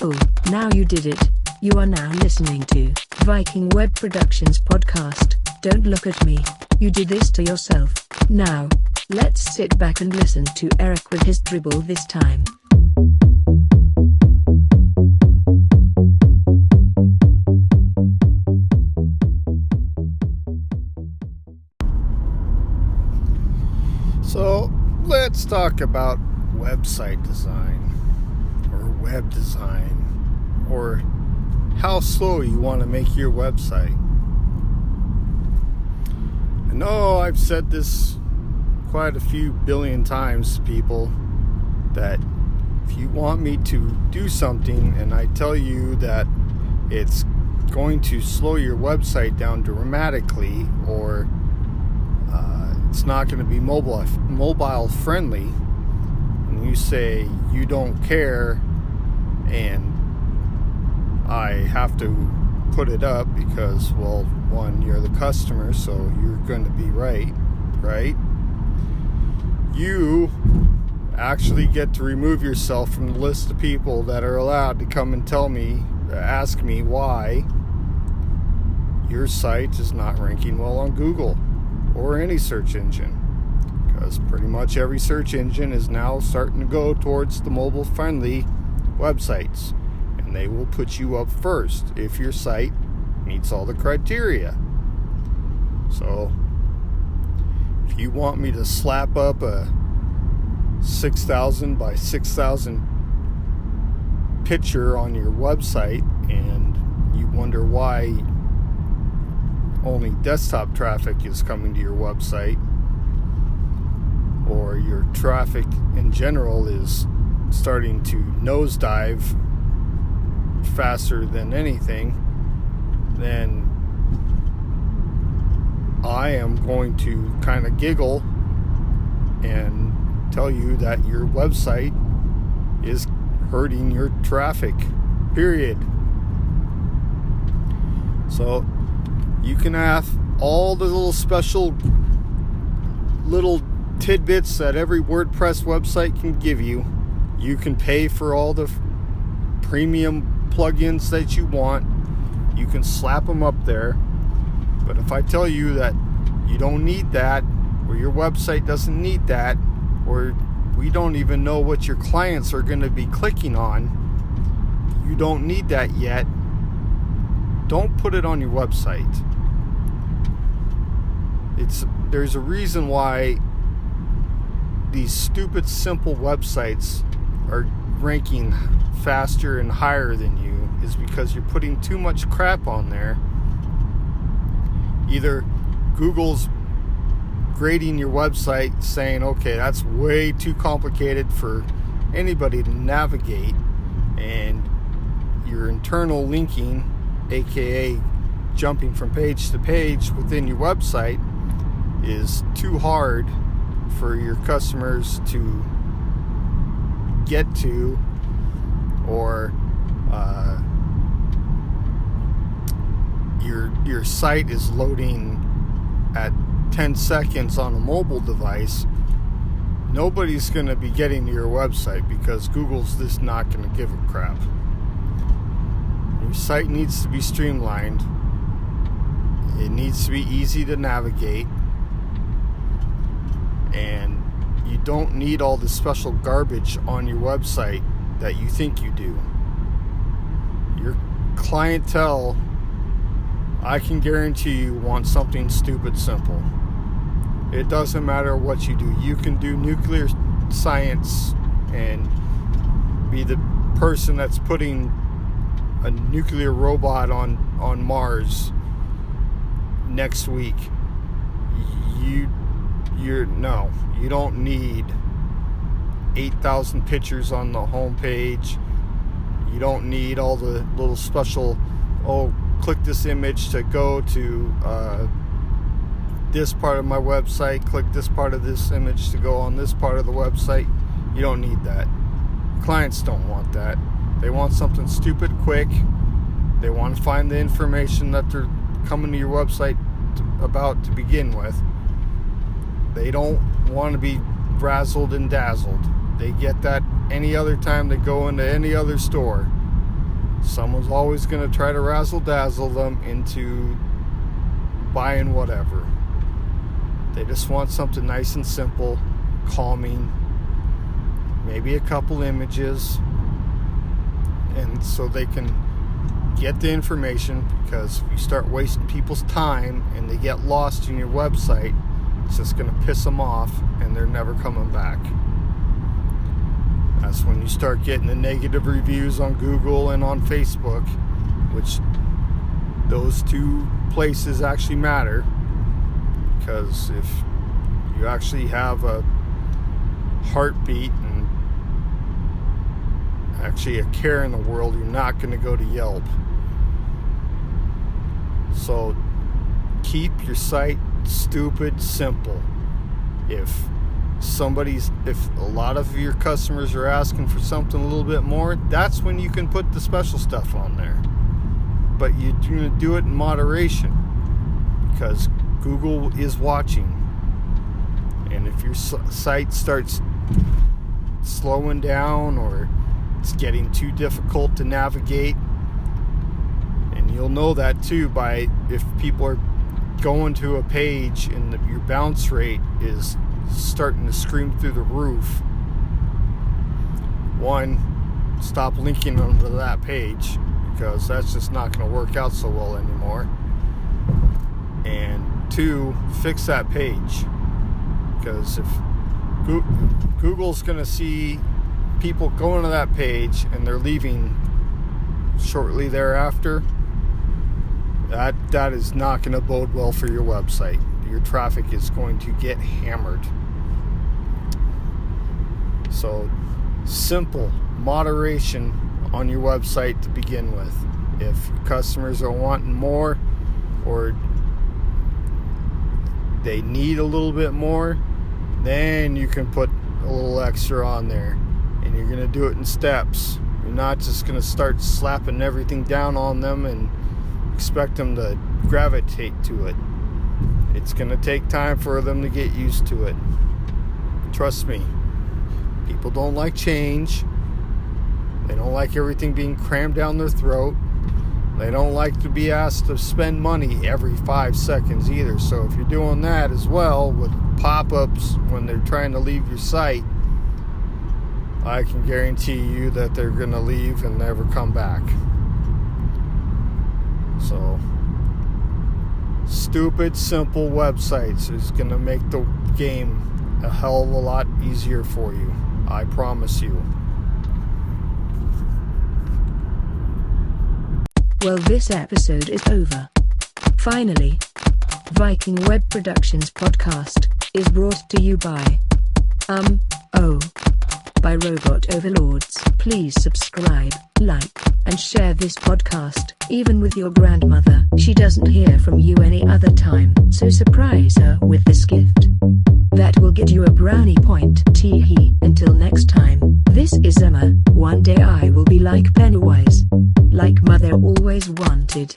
Cool, now you did it. You are now listening to Viking Web Productions podcast. Don't look at me, you did this to yourself. Now, let's sit back and listen to Eric with his dribble this time. So, let's talk about website design, or web design, or how slow you want to make your website. I know I've said this quite a few billion times to people, that if you want me to do something and I tell you that it's going to slow your website down dramatically, or it's not going to be mobile friendly, and you say you don't care, and I have to put it up because, well, one, you're the customer, so you're going to be right? You actually get to remove yourself from the list of people that are allowed to come and ask me why your site is not ranking well on Google or any search engine, because pretty much every search engine is now starting to go towards the mobile friendly websites, and they will put you up first if your site meets all the criteria. So if you want me to slap up a 6,000 by 6,000 picture on your website and you wonder why only desktop traffic is coming to your website, or your traffic in general is starting to nosedive faster than anything, then I am going to kind of giggle and tell you that your website is hurting your traffic, period. So you can have all the little special little tidbits that every WordPress website can give you. You can pay for all the premium plugins that you want. You can slap them up there. But if I tell you that you don't need that, or your website doesn't need that, or we don't even know what your clients are going to be clicking on, you don't need that yet, don't put it on your website. There's a reason why these stupid simple websites are ranking faster and higher than you, is because you're putting too much crap on there. Either Google's grading your website saying, okay, that's way too complicated for anybody to navigate, and your internal linking, aka jumping from page to page within your website, is too hard for your customers to get to, or your site is loading at 10 seconds on a mobile device. Nobody's going to be getting to your website because Google's just not going to give a crap. Your site needs to be streamlined. It needs to be easy to navigate. And you don't need all the special garbage on your website that you think you do. Your clientele, I can guarantee you, want something stupid simple. It doesn't matter what you do. You can do nuclear science and be the person that's putting a nuclear robot on Mars next week. You don't need 8,000 pictures on the home page. You don't need all the little special, click this image to go to this part of my website, click this part of this image to go on this part of the website. You don't need that. Clients don't want that. They want something stupid quick. They want to find the information that they're coming to your website about to begin with. They don't want to be razzled and dazzled. They get that any other time they go into any other store. Someone's always going to try to razzle-dazzle them into buying whatever. They just want something nice and simple, calming, maybe a couple images, and so they can get the information, because if you start wasting people's time and they get lost in your website, it's just going to piss them off and they're never coming back. That's when you start getting the negative reviews on Google and on Facebook, which those two places actually matter, because if you actually have a heartbeat and actually a care in the world, you're not going to go to Yelp. So keep your site stupid simple. If a lot of your customers are asking for something a little bit more, that's when you can put the special stuff on there. But you're going to do it in moderation, because Google is watching. And if your site starts slowing down, or it's getting too difficult to navigate, and you'll know that too by if people are going to a page and your bounce rate is starting to scream through the roof. One, stop linking them to that page, because that's just not going to work out so well anymore. And two, fix that page, because if Google's going to see people going to that page and they're leaving shortly thereafter, that is not going to bode well for your website. Your traffic is going to get hammered. So simple moderation on your website to begin with. If customers are wanting more, or they need a little bit more, then you can put a little extra on there, and you're going to do it in steps. You're not just going to start slapping everything down on them and expect them to gravitate to it. It's going to take time for them to get used to it. Trust me. People don't like change. They don't like everything being crammed down their throat. They don't like to be asked to spend money every 5 seconds either. So if you're doing that as well with pop-ups when they're trying to leave your site, I can guarantee you that they're going to leave and never come back. So stupid, simple websites is going to make the game a hell of a lot easier for you. I promise you. Well, this episode is over. Finally, Viking Web Productions podcast is brought to you by by Robot Overlords. Please subscribe, like, and share this podcast, even with your grandmother. She doesn't hear from you any other time, so surprise her with this gift. That will get you a brownie point. Tee-hee. Until next time, this is Emma. One day I will be like Pennywise. Like Mother always wanted.